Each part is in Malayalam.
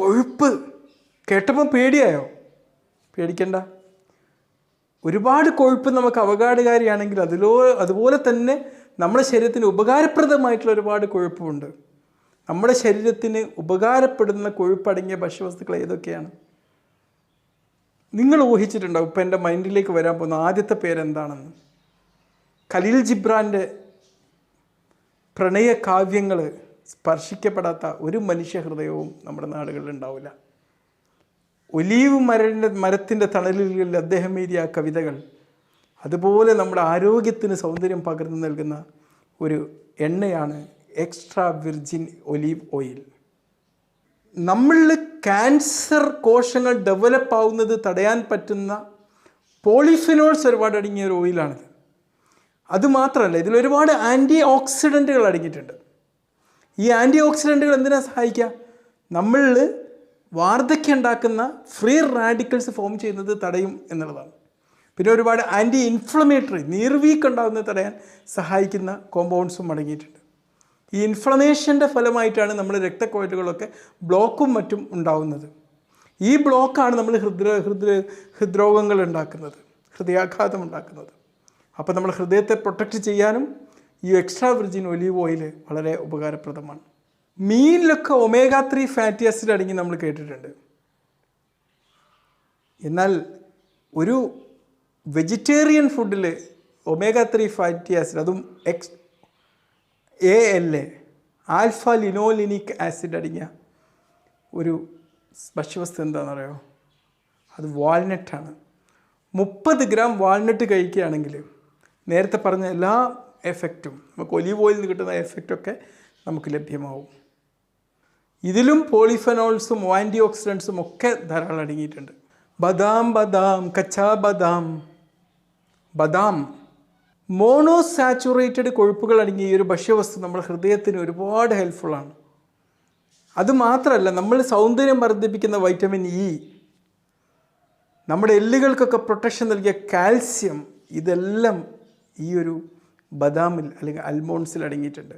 കൊഴുപ്പ് കേട്ടപ്പോൾ പേടിയായോ? പേടിക്കണ്ട. ഒരുപാട് കൊഴുപ്പ് നമുക്ക് അവഗാഡുകാരിയാണെങ്കിൽ അതുപോലെ തന്നെ നമ്മുടെ ശരീരത്തിന് ഉപകാരപ്രദമായിട്ടുള്ള ഒരുപാട് കൊഴുപ്പുണ്ട്. നമ്മുടെ ശരീരത്തിന് ഉപകാരപ്പെടുന്ന കൊഴുപ്പടങ്ങിയ ഭക്ഷ്യവസ്തുക്കൾ ഏതൊക്കെയാണ്? നിങ്ങൾ ഊഹിച്ചിട്ടുണ്ടാവും. ഇപ്പം എൻ്റെ മൈൻഡിലേക്ക് വരാൻ പോകുന്ന ആദ്യത്തെ പേരെന്താണെന്ന്. ഖലീൽ ജിബ്രാൻ്റെ പ്രണയ കാവ്യങ്ങൾ സ്പർശിക്കപ്പെടാത്ത ഒരു മനുഷ്യഹൃദയവും നമ്മുടെ നാടുകളിൽ ഉണ്ടാവില്ല. ഒലീവ് മരത്തിൻ്റെ തണലുകളിൽ അദ്ദേഹം എഴുതിയ കവിതകൾ, അതുപോലെ നമ്മുടെ ആരോഗ്യത്തിന് സൗന്ദര്യം പകർന്നു നൽകുന്ന ഒരു എണ്ണയാണ് എക്സ്ട്രാ വിർജിൻ ഒലീവ് ഓയിൽ. നമ്മളിൽ ക്യാൻസർ കോശങ്ങൾ ഡെവലപ്പ് ആവുന്നത് തടയാൻ പറ്റുന്ന പോളിഫിനോൾസ് ഒരുപാട് അടങ്ങിയ ഒരു ഓയിലാണിത്. അതുമാത്രമല്ല, ഇതിലൊരുപാട് ആൻറ്റി ഓക്സിഡൻറ്റുകൾ അടങ്ങിയിട്ടുണ്ട്. ഈ ആൻറ്റി ഓക്സിഡൻറ്റുകൾ എന്തിനാണ് സഹായിക്കുക? നമ്മളിൽ വാർദ്ധക്യം ഉണ്ടാക്കുന്ന ഫ്രീ റാഡിക്കൽസ് ഫോം ചെയ്യുന്നത് തടയും എന്നുള്ളതാണ്. പിന്നെ ഒരുപാട് ആൻറ്റി ഇൻഫ്ലമേറ്ററി, നീർവീക്ക് ഉണ്ടാകുന്നത് തടയാൻ സഹായിക്കുന്ന കോമ്പൗണ്ട്സും അടങ്ങിയിട്ടുണ്ട്. ഈ ഇൻഫ്ലമേഷൻ്റെ ഫലമായിട്ടാണ് നമ്മുടെ രക്തക്കുഴലുകളൊക്കെ ബ്ലോക്കും മറ്റും ഉണ്ടാകുന്നത്. ഈ ബ്ലോക്കാണ് നമ്മൾ ഹൃദ്രോഗങ്ങൾ ഉണ്ടാക്കുന്നത്, ഹൃദയാഘാതം ഉണ്ടാക്കുന്നത്. അപ്പോൾ നമ്മൾ ഹൃദയത്തെ പ്രൊട്ടക്റ്റ് ചെയ്യാനും ഈ എക്സ്ട്രാ വിർജിൻ ഒലീവ് ഓയിൽ വളരെ ഉപകാരപ്രദമാണ്. മീനിലൊക്കെ omega-3 ഫാറ്റി ആസിഡ് അടങ്ങി നമ്മൾ കേട്ടിട്ടുണ്ട്. എന്നാൽ ഒരു വെജിറ്റേറിയൻ ഫുഡിൽ omega-3 ഫാറ്റി ആസിഡ്, അതും ALA ആൽഫ ലിനോലിനിക് ആസിഡ് അടങ്ങിയ ഒരു ഭക്ഷ്യവസ്തു എന്താണെന്ന് അറിയോ? അത് വാൾനട്ടാണ്. 30 ഗ്രാം വാൾനട്ട് കഴിക്കുകയാണെങ്കിൽ നേരത്തെ പറഞ്ഞ എല്ലാ എഫക്റ്റും, നമുക്ക് ഒലീവ് ഓയിലിൽ നിന്ന് കിട്ടുന്ന എഫക്റ്റൊക്കെ നമുക്ക് ലഭ്യമാവും. ഇതിലും പോളിഫെനോൾസും ആൻറ്റി ഓക്സിഡൻസും ഒക്കെ ധാരാളം അടങ്ങിയിട്ടുണ്ട്. ബദാം കച്ചാ ബദാം മോണോസാച്ചുറേറ്റഡ് കൊഴുപ്പുകൾ അടങ്ങിയ ഈ ഒരു ഭക്ഷ്യവസ്തു നമ്മുടെ ഹൃദയത്തിന് ഒരുപാട് ഹെൽപ്ഫുള്ളാണ്. അതുമാത്രമല്ല, നമ്മൾ സൗന്ദര്യം വർദ്ധിപ്പിക്കുന്ന വൈറ്റമിൻ ഇ, നമ്മുടെ എല്ലുകൾക്കൊക്കെ പ്രൊട്ടക്ഷൻ നൽകിയ കാൽസ്യം, ഇതെല്ലാം ഈ ഒരു ബദാമിൽ അല്ലെങ്കിൽ അൽമോൺസിൽ അടങ്ങിയിട്ടുണ്ട്.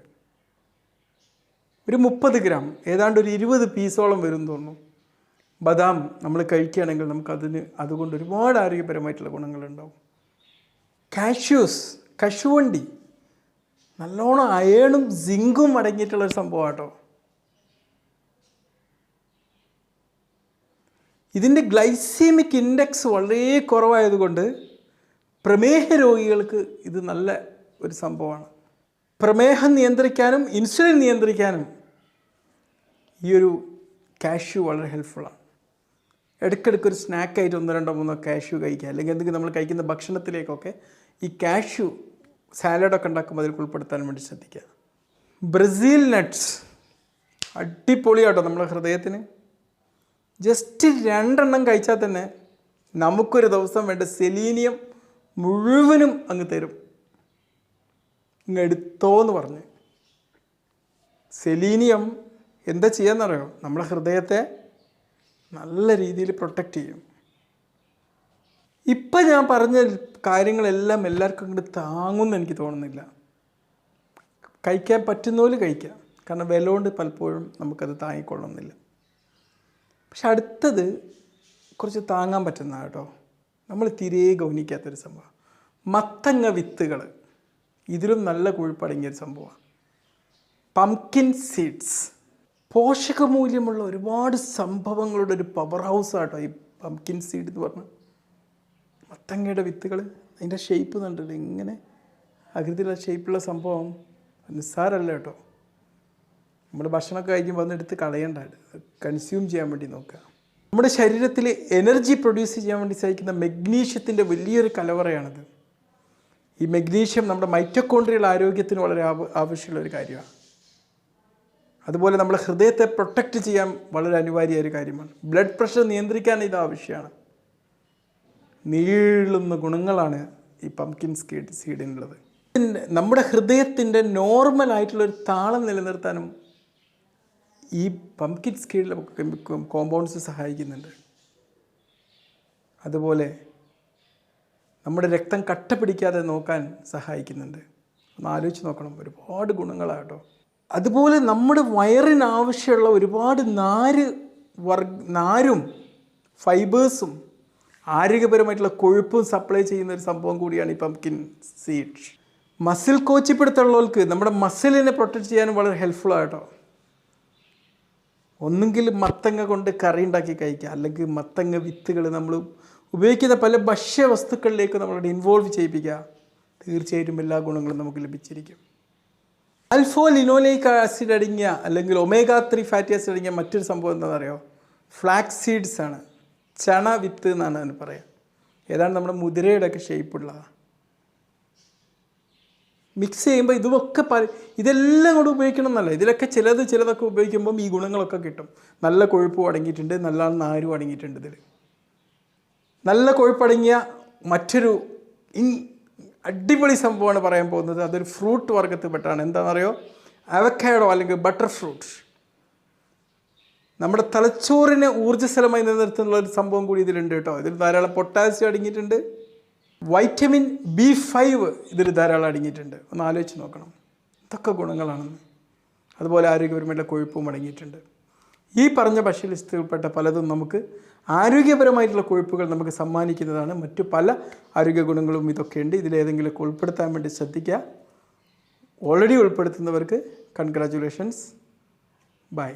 ഒരു 30 ഗ്രാം, ഏതാണ്ട് ഒരു 20 പീസോളം വരും തോന്നുന്നു. ബദാം നമ്മൾ കഴിക്കുകയാണെങ്കിൽ അതുകൊണ്ട് ഒരുപാട് ആരോഗ്യപരമായിട്ടുള്ള ഗുണങ്ങളുണ്ടാവും. കശുവണ്ടി നല്ലോണം അയേണും സിങ്കും അടങ്ങിയിട്ടുള്ളൊരു സംഭവം കേട്ടോ. ഇതിൻ്റെ ഗ്ലൈസീമിക് ഇൻഡെക്സ് വളരെ കുറവായതുകൊണ്ട് പ്രമേഹ രോഗികൾക്ക് ഇത് നല്ല ഒരു സംഭവമാണ്. പ്രമേഹം നിയന്ത്രിക്കാനും ഇൻസുലിൻ നിയന്ത്രിക്കാനും ഈ ഒരു കാഷ്യൂ വളരെ ഹെൽപ്ഫുള്ളാണ്. ഇടയ്ക്കിടയ്ക്ക് ഒരു സ്നാക്കായിട്ട് 1, 2, 3 കാഷ്യൂ കഴിക്കുക, അല്ലെങ്കിൽ എന്തെങ്കിലും നമ്മൾ കഴിക്കുന്ന ഭക്ഷണത്തിലേക്കൊക്കെ ഈ കാഷ്യൂ സാലഡൊക്കെ ഉണ്ടാക്കുമ്പോൾ അതിൽ ഉൾപ്പെടുത്താൻ വേണ്ടി ശ്രദ്ധിക്കുക. ബ്രസീൽ നട്ട്സ് അടിപൊളിയാട്ടോ നമ്മുടെ ഹൃദയത്തിന്. ജസ്റ്റ് 2 എണ്ണം കഴിച്ചാൽ തന്നെ നമുക്കൊരു ദിവസം വേണ്ട സെലീനിയം മുഴുവനും അങ്ങ് തരും. ഇങ്ങ് എടുത്തോന്ന് പറഞ്ഞ്. സെലീനിയം എന്താ ചെയ്യാന്നറിയോ? നമ്മുടെ ഹൃദയത്തെ നല്ല രീതിയിൽ പ്രൊട്ടക്റ്റ് ചെയ്യും. ഇപ്പം ഞാൻ പറഞ്ഞ കാര്യങ്ങളെല്ലാം എല്ലാവർക്കും കൊണ്ട് താങ്ങുമെന്ന് എനിക്ക് തോന്നുന്നില്ല. കഴിക്കാൻ പറ്റുന്ന പോലെ കഴിക്കാം, കാരണം വില കൊണ്ട് പലപ്പോഴും നമുക്കത് താങ്ങിക്കൊള്ളുന്നില്ല. പക്ഷെ അടുത്തത് കുറച്ച് താങ്ങാൻ പറ്റുന്ന കേട്ടോ, നമ്മൾ തീരെ ഗൗനിക്കാത്തൊരു സംഭവം, മത്തങ്ങ വിത്തുകൾ. ഇതിലും നല്ല കൊഴുപ്പടങ്ങിയൊരു സംഭവമാണ്. പംകിൻ സീഡ്സ് പോഷകമൂല്യമുള്ള ഒരുപാട് സംഭവങ്ങളുടെ ഒരു പവർ ഹൗസ് ആട്ടോ ഈ പംകിൻ സീഡ് എന്ന് പറഞ്ഞാൽ. മത്തങ്ങയുടെ വിത്തുകൾ, അതിൻ്റെ ഷേപ്പ് കണ്ടിട്ട് ഇങ്ങനെ ആകൃതിയിലുള്ള ഷേപ്പുള്ള സംഭവം നിസ്സാരമല്ല കേട്ടോ. നമ്മൾ ഭക്ഷണമൊക്കെ കഴിക്കുമ്പോൾ അതെടുത്ത് കളയണ്ട, കൺസ്യൂം ചെയ്യാൻ വേണ്ടി നോക്കുക. നമ്മുടെ ശരീരത്തിൽ എനർജി പ്രൊഡ്യൂസ് ചെയ്യാൻ വേണ്ടി സഹായിക്കുന്ന മെഗ്നീഷ്യത്തിൻ്റെ വലിയൊരു കലവറയാണിത്. ഈ മെഗ്നീഷ്യം നമ്മുടെ മൈറ്റോകോൺട്രിയൽ ആരോഗ്യത്തിന് വളരെ ആവശ്യമുള്ളൊരു കാര്യമാണ്. അതുപോലെ നമ്മുടെ ഹൃദയത്തെ പ്രൊട്ടക്റ്റ് ചെയ്യാൻ വളരെ അനിവാര്യമായ ഒരു കാര്യമാണ്. ബ്ലഡ് പ്രഷർ നിയന്ത്രിക്കാൻ ഇത് ആവശ്യമാണ്. നീളുന്ന ഗുണങ്ങളാണ് ഈ പംകിൻ സീഡിനുള്ളത്. നമ്മുടെ ഹൃദയത്തിൻ്റെ നോർമലായിട്ടുള്ളൊരു താളം നിലനിർത്താനും ഈ പംകിൻ സീഡിലെ കോമ്പൗണ്ട്സ് സഹായിക്കുന്നുണ്ട്. അതുപോലെ നമ്മുടെ രക്തം കട്ട പിടിക്കാതെ നോക്കാൻ സഹായിക്കുന്നുണ്ട്. ഒന്ന് ആലോചിച്ച് നോക്കണം, ഒരുപാട് ഗുണങ്ങളാണ് കേട്ടോ. അതുപോലെ നമ്മുടെ വയറിന് ആവശ്യമുള്ള ഒരുപാട് നാര് നാരും ഫൈബേഴ്സും ആരോഗ്യപരമായിട്ടുള്ള കൊഴുപ്പും സപ്ലൈ ചെയ്യുന്ന ഒരു സംഭവം കൂടിയാണ് ഈ പംകിൻ സീഡ്. മസിൽ കോച്ചിപ്പിടുത്തുള്ളവർക്ക് നമ്മുടെ മസിലിനെ പ്രൊട്ടക്റ്റ് ചെയ്യാനും വളരെ ഹെൽപ്ഫുൾ ആട്ടോ. ഒന്നുകിൽ മത്തങ്ങ കൊണ്ട് കറി ഉണ്ടാക്കി കഴിക്കുക, അല്ലെങ്കിൽ മത്തങ്ങ വിത്തുകൾ നമ്മൾ ഉപയോഗിക്കുന്ന പല ഭക്ഷ്യവസ്തുക്കളിലേക്ക് നമ്മളോട് ഇൻവോൾവ് ചെയ്യിപ്പിക്കുക. തീർച്ചയായിട്ടും എല്ലാ ഗുണങ്ങളും നമുക്ക് ലഭിച്ചിരിക്കും. ആൽഫോ ലിനോലേയിക് ആസിഡ് അടങ്ങിയ അല്ലെങ്കിൽ ഒമേഗ 3 ഫാറ്റി ആസിഡ് അടങ്ങിയ മറ്റൊരു സംഭവം എന്താണെന്ന് അറിയോ? ഫ്ലാക്സ് സീഡ്സ് ആണ്. ചണ വിത്ത് എന്നാണ് അതിന് പറയുക. ഏതാണ് നമ്മുടെ മുതിരയുടെ ഒക്കെ ഷേപ്പുള്ളതാണ്. മിക്സ് ചെയ്യുമ്പോൾ ഇതെല്ലാം കൂടെ ഉപയോഗിക്കണം എന്നല്ല, ഇതിലൊക്കെ ചിലതൊക്കെ ഉപയോഗിക്കുമ്പം ഈ ഗുണങ്ങളൊക്കെ കിട്ടും. നല്ല കൊഴുപ്പും അടങ്ങിയിട്ടുണ്ട്, നല്ല നാരും അടങ്ങിയിട്ടുണ്ട്. ഇതിൽ നല്ല കൊഴുപ്പടങ്ങിയ മറ്റൊരു അടിപൊളി സംഭവമാണ് പറയാൻ പോകുന്നത്. അതൊരു ഫ്രൂട്ട് വർഗ്ഗത്തിൽപ്പെട്ടാണ്. എന്താണെന്നറിയോ? അവക്കാഡോ അല്ലെങ്കിൽ ബട്ടർ ഫ്രൂട്ട്. നമ്മുടെ തലച്ചോറിനെ ഊർജ്ജസ്വലമായി നിലനിർത്തുന്ന ഒരു സംഭവം കൂടി ഇതിലുണ്ട് കേട്ടോ. ഇതിൽ ധാരാളം പൊട്ടാസ്യം അടങ്ങിയിട്ടുണ്ട്. വൈറ്റമിൻ B5 ഇതിൽ ധാരാളം അടങ്ങിയിട്ടുണ്ട്. ഒന്ന് ആലോചിച്ച് നോക്കണം, ഇതൊക്കെ ഗുണങ്ങളാണെന്ന്. അതുപോലെ ആരോഗ്യപരമായിട്ടുള്ള കൊഴുപ്പും അടങ്ങിയിട്ടുണ്ട്. ഈ പറഞ്ഞ ഭക്ഷ്യലിസ്റ്റിൽപ്പെട്ട പലതും നമുക്ക് ആരോഗ്യപരമായിട്ടുള്ള കൊഴുപ്പുകൾ നമുക്ക് സമ്മാനിക്കുന്നതാണ്. മറ്റു പല ആരോഗ്യ ഗുണങ്ങളും ഇതൊക്കെയുണ്ട്. ഇതിലേതെങ്കിലുമൊക്കെ ഉൾപ്പെടുത്താൻ വേണ്ടി ശ്രദ്ധിക്കുക. ഓൾറെഡി ഉൾപ്പെടുത്തുന്നവർക്ക് കൺഗ്രാജുലേഷൻസ്. ബൈ.